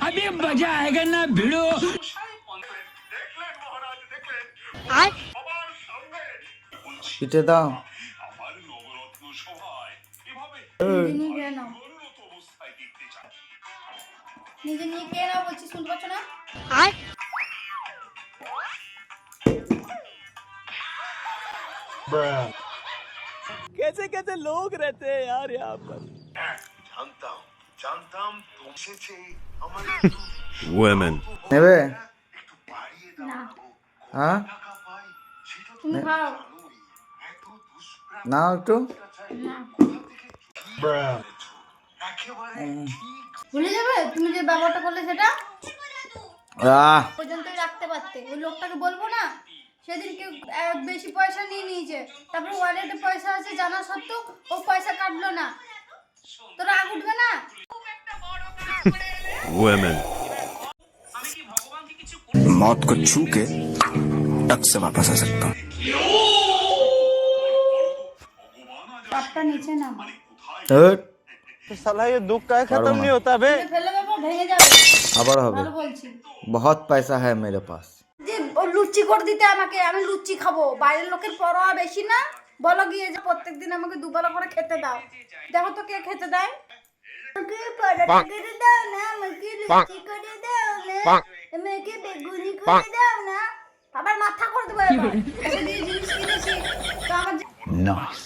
अभी मजा आएगा ना भिड़ो। পিঠে দাও। নিজে নিয়ে কে না বলছি শুনতে পাচ্ছ না? कैसे कैसे लोग रहते हैं यार यहाँ पर। Women. নেবে? না হ্যাঁ তুমি খাও নাও একটু। না ভুলে যাবে তুমি যে ব্যবহারটা করলে সেটা পর্যন্তই রাখতে পারতে। ওই লোকটাকে বলবো না সেদিনকে বেশি পয়সা নিয়ে নিয়েছে, তারপরে ওয়ালেটে পয়সা আছে জানা সত্ত্বেও ও পয়সা কাটলো না, তোর রাগ উঠবে না? Women. मौत को छू के टक से वापस आ सकता हूँ। কাপটা নিচে নাও, तो साला ये दुख का खत्म नहीं होता बे। ফেলে দেবো ভেঙে যাবে। আবার হবে। ভালো বলছি बहुत पैसा है मेरे पास। যে ও লুচি করে দিতে আমাকে, আমি লুচি খাবো। বাইরের লোকের পরোয়া বেশি না? বলো গিয়ে যে প্রত্যেকদিন আমাকে দুবেলা করে খেতে দাও। দেখো তো কে খেতে দেয়। আমাকে পরোটা করে দাও না, আমাকে লুচি করে দাও না, আমাকে বেগুনি করে দাও না। আবার মাথা করে দেবো এবার। এই জিনিস কিনেছি তো আমার নাইস।